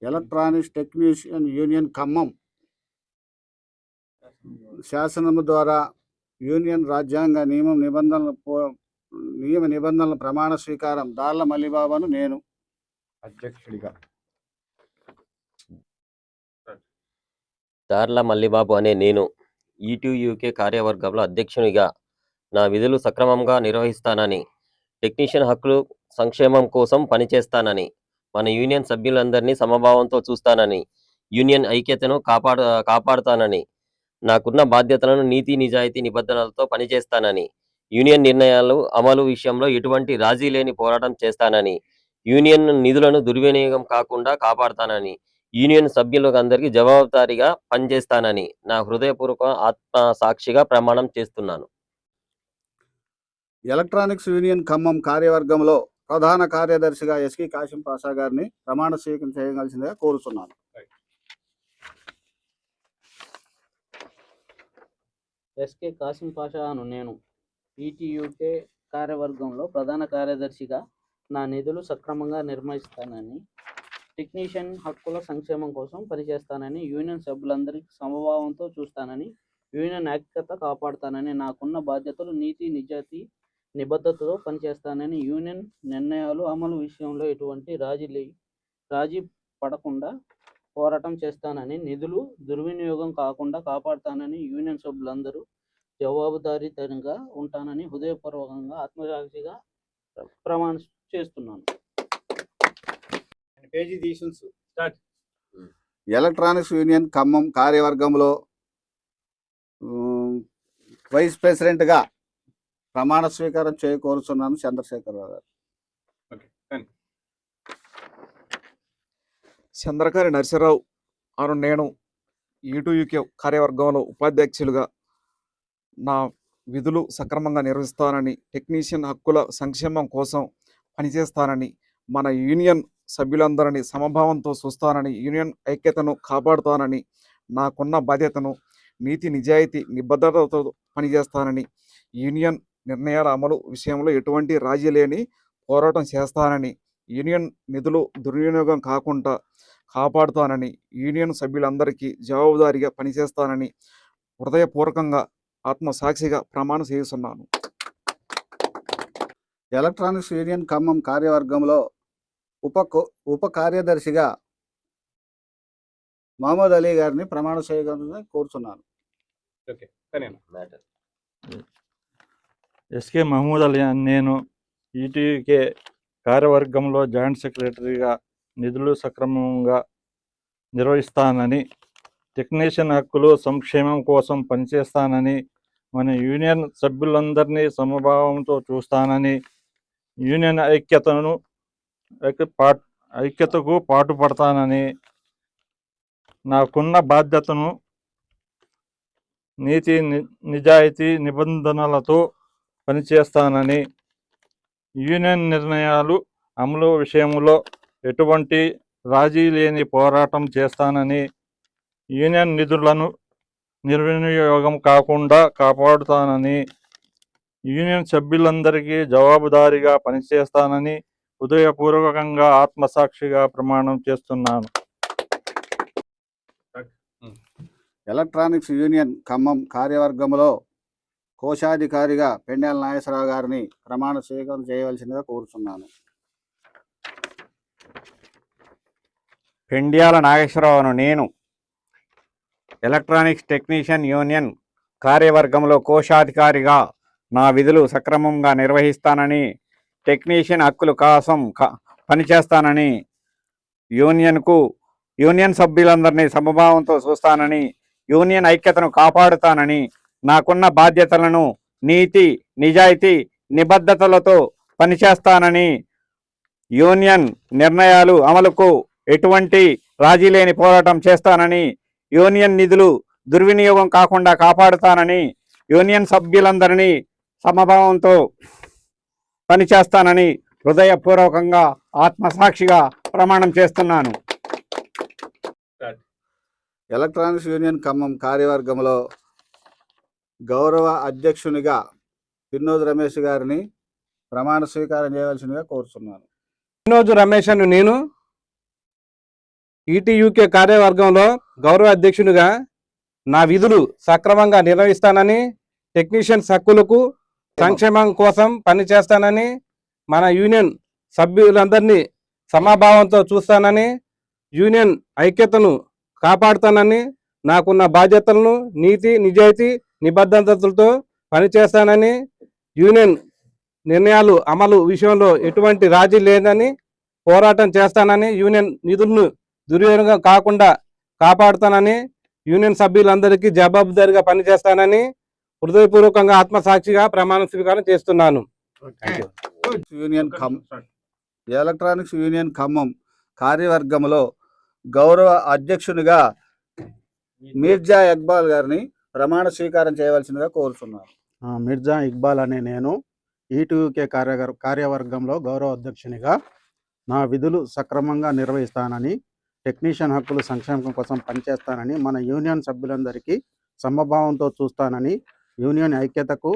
Electronics technician union Khammam శాసనము ద్వారా union రాజ్యాంగ నియమ నిబంధనల ప్రమాణ స్వీకారం దార్ల మల్లిబాబాను నేను అధ్యక్షుడిగా. దార్ల మల్లిబాబు అనే నేను ఈటీయూకే కార్యవర్గంలో అధ్యక్షునిగా నా విధులు సక్రమంగా నిర్వహిస్తానని, టెక్నీషియన్ హక్కులు సంక్షేమం కోసం పనిచేస్తానని, మన యూనియన్ సభ్యులందరినీ సమభావంతో చూస్తానని, యూనియన్ ఐక్యతను కాపాడుతానని, నాకున్న బాధ్యతలను నీతి నిజాయితీ నిబద్ధనలతో పనిచేస్తానని, యూనియన్ నిర్ణయాలు అమలు విషయంలో ఎటువంటి రాజీ లేని పోరాటం చేస్తానని, యూనియన్ నిధులను దుర్వినియోగం కాకుండా కాపాడుతానని, యూనియన్ సభ్యులకు అందరికీ జవాబుదారీగా పనిచేస్తానని నా హృదయపూర్వక ఆత్మ సాక్షిగా ప్రమాణం చేస్తున్నాను. ఎలక్ట్రానిక్స్ యూనియన్ ఖమ్మం కార్యవర్గంలో ప్రధాన కార్యదర్శిగా ఎస్కే కాసిం పాషా గారిని ప్రమాణ స్వీకారం చేయవలసిందిగా కోరుతున్నాను. ఎస్కే కాసిం పాషాను నేను ఈటీయూకే కార్యవర్గంలో ప్రధాన కార్యదర్శిగా నా నిధులు సక్రమంగా నిర్వహిస్తానని, టెక్నీషియన్ హక్కుల సంక్షేమం కోసం పనిచేస్తానని, యూనియన్ సభ్యులందరికీ సమభావంతో చూస్తానని, యూనియన్ ఐక్యత కాపాడుతానని, నాకున్న బాధ్యతలు నీతి నిజాయితీ నిబద్ధతతో పనిచేస్తానని, యూనియన్ నిర్ణయాలు అమలు విషయంలో ఎటువంటి రాజీ పడకుండా పోరాటం చేస్తానని, నిధులు దుర్వినియోగం కాకుండా కాపాడుతానని, యూనియన్ సభ్యులందరూ జవాబుదారీతనంగా ఉంటానని హృదయపూర్వకంగా ఆత్మసాక్షిగా ప్రమాణం చేస్తున్నాను. ఎలక్ట్రానిక్స్ యూనియన్ ఖమ్మం కార్యవర్గంలో వైస్ ప్రెసిడెంట్గా ప్రమాణ స్వీకారం చేయకోరుచున్నాను. చంద్రశేఖరరావు గారు. చంద్రకారి నరసరావు అను నేను ఈటీయూకే కార్యవర్గంలో ఉపాధ్యక్షులుగా నా విధులు సక్రమంగా నిర్వహిస్తానని, టెక్నీషియన్ హక్కుల సంక్షేమం కోసం పనిచేస్తానని, మన యూనియన్ సభ్యులందరినీ సమభావంతో చూస్తానని, యూనియన్ ఐక్యతను కాపాడుతానని, నాకున్న బాధ్యతను నీతి నిజాయితీ నిబద్ధతతో పనిచేస్తానని, యూనియన్ నిర్ణయాల అమలు విషయంలో ఎటువంటి రాజీ లేని పోరాటం చేస్తానని, యూనియన్ నిధులు దుర్వినియోగం కాకుండా కాపాడుతానని, యూనియన్ సభ్యులందరికీ జవాబుదారీగా పనిచేస్తానని హృదయపూర్వకంగా ఆత్మసాక్షిగా ప్రమాణం చేస్తున్నాను. ఎలక్ట్రానిక్స్ యూనియన్ ఖమ్మం కార్యవర్గంలో ఉప కార్యదర్శిగా మహమ్మద్ అలీ గారిని ప్రమాణ చేయగలని కోరుతున్నాను. ఎస్కే మహమూద్ అలీ నేను ఈటీయూకే కార్యవర్గంలో జాయింట్ సెక్రటరీగా నిధులు సక్రమంగా నిర్వహిస్తానని, టెక్నీషియన్ హక్కులు సంక్షేమం కోసం పనిచేస్తానని, మన యూనియన్ సభ్యులందరినీ సమభావంతో చూస్తానని, యూనియన్ ఐక్యతకు పాటుపడతానని, నాకున్న బాధ్యతను నీతి నిజాయితీ నిబంధనలతో పనిచేస్తానని, యూనియన్ నిర్ణయాలు అమలు విషయంలో ఎటువంటి రాజీ లేని పోరాటం చేస్తానని, యూనియన్ నిధులను నిర్వినియోగం కాకుండా కాపాడుతానని, యూనియన్ సభ్యులందరికీ జవాబుదారీగా పనిచేస్తానని హృదయపూర్వకంగా ఆత్మసాక్షిగా ప్రమాణం చేస్తున్నాను. ఎలక్ట్రానిక్స్ యూనియన్ ఖమ్మం కార్యవర్గంలో కోశాధికారిగా పెండ్యాల నాగేశ్వరరావు గారిని ప్రమాణ స్వీకారం చేయవలసిందిగా కోరుతున్నాను. పెండ్యాల నాగేశ్వరరావును నేను ఎలక్ట్రానిక్స్ టెక్నీషియన్ యూనియన్ కార్యవర్గంలో కోశాధికారిగా నా విధులు సక్రమంగా నిర్వహిస్తానని, టెక్నీషియన్ హక్కుల కోసం పనిచేస్తానని, యూనియన్ సభ్యులందరినీ సమభావంతో చూస్తానని, యూనియన్ ఐక్యతను కాపాడుతానని, నాకున్న బాధ్యతలను నీతి నిజాయితీ నిబద్ధతలతో పనిచేస్తానని, యూనియన్ నిర్ణయాలు అమలుకు ఎటువంటి రాజీ లేని పోరాటం చేస్తానని, యూనియన్ నిధులు దుర్వినియోగం కాకుండా కాపాడుతానని, యూనియన్ సభ్యులందరినీ సమభావంతో పనిచేస్తానని హృదయపూర్వకంగా ఆత్మసాక్షిగా ప్రమాణం చేస్తున్నాను. ఎలక్ట్రానిక్స్ యూనియన్ ఖమ్మం కార్యవర్గంలో గౌరవ అధ్యక్షునిగా వినోద్ రమేష్ గారిని ప్రమాణ స్వీకారం చేయవలసిందిగా కోరుతున్నాను. వినోజు రమేష్ అని నేను ఈటీయూకే కార్యవర్గంలో గౌరవ అధ్యక్షునిగా నా విధులు సక్రమంగా నిర్వహిస్తానని, టెక్నీషియన్స్ హక్కులకు సంక్షేమం కోసం పనిచేస్తానని, మన యూనియన్ సభ్యులందరినీ సమభావంతో చూస్తానని, యూనియన్ ఐక్యతను కాపాడుతానని, నాకున్న బాధ్యతలను నీతి నిజాయితీ నిబద్ధతలతో పనిచేస్తానని, యూనియన్ నిర్ణయాలు అమలు విషయంలో ఎటువంటి రాజీ లేదని పోరాటం చేస్తానని, యూనియన్ నిధులను దుర్వినియోగం కాకుండా కాపాడుతానని, యూనియన్ సభ్యులందరికీ జవాబుదారీగా పనిచేస్తానని హృదయపూర్వకంగా ఆత్మసాక్షిగా ప్రమాణ స్వీకారం చేస్తున్నాను. యూనియన్ ఎలక్ట్రానిక్స్ యూనియన్ ఖమ్మం కార్యవర్గంలో గౌరవ అధ్యక్షునిగా మీర్జా ఇక్బాల్ గారిని ప్రమాణ స్వీకారం చేయవలసిందిగా కోరుతున్నాను. మిర్జా ఇక్బాల్ అనే నేను ఈటీయూకే కార్యవర్గంలో గౌరవ అధ్యక్షునిగా నా విధులు సక్రమంగా నిర్వహిస్తానని, టెక్నీషియన్ హక్కుల సంక్షేమం కోసం పనిచేస్తానని, మన యూనియన్ సభ్యులందరికీ సమభావంతో చూస్తానని, యూనియన్ ఐక్యతకు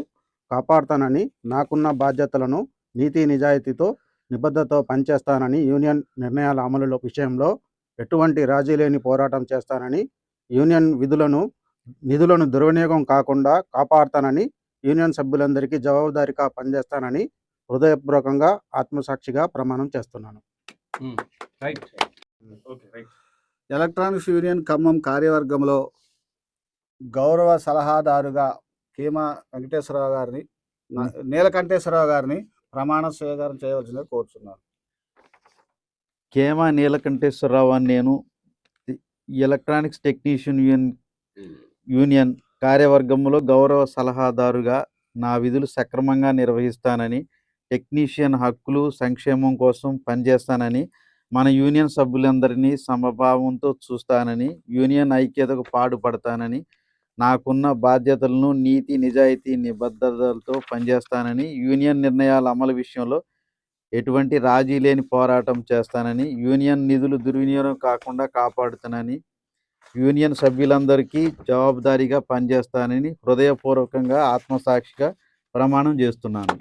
కాపాడుతానని, నాకున్న బాధ్యతలను నీతి నిజాయితీతో నిబద్ధతతో పనిచేస్తానని, యూనియన్ నిర్ణయాల అమలు విషయంలో ఎటువంటి రాజీ లేని పోరాటం చేస్తానని, యూనియన్ నిధులను దుర్వినియోగం కాకుండా కాపాడుతానని, యూనియన్ సభ్యులందరికీ జవాబుదారీగా పనిచేస్తానని హృదయపూర్వకంగా ఆత్మసాక్షిగా ప్రమాణం చేస్తున్నాను. ఎలక్ట్రానిక్స్ యూనియన్ ఖమ్మం కార్యవర్గంలో గౌరవ సలహాదారుగా నీలకంఠేశ్వరరావు గారిని ప్రమాణ స్వీకారం చేయవలసిందిగా కోరుతున్నాను. కేమ నీలకంఠేశ్వరరావు అని నేను ఎలక్ట్రానిక్స్ టెక్నీషియన్ యూనియన్ కార్యవర్గంలో గౌరవ సలహాదారుగా నా విధులు సక్రమంగా నిర్వహిస్తానని, టెక్నీషియన్ హక్కులు సంక్షేమం కోసం పనిచేస్తానని, మన యూనియన్ సభ్యులందరినీ సమభావంతో చూస్తానని, యూనియన్ ఐక్యతకు పాటుపడతానని, నాకున్న బాధ్యతలను నీతి నిజాయితీ నిబద్ధతలతో పనిచేస్తానని, యూనియన్ నిర్ణయాల అమలు విషయంలో ఎటువంటి రాజీ లేని పోరాటం చేస్తానని, యూనియన్ నిధులు దుర్వినియోగం కాకుండా కాపాడుతానని, యూనియన్ సభ్యులందరికీ జవాబుదారీగా పనిచేస్తానని హృదయపూర్వకంగా ఆత్మసాక్షిగా ప్రమాణం చేస్తున్నాను.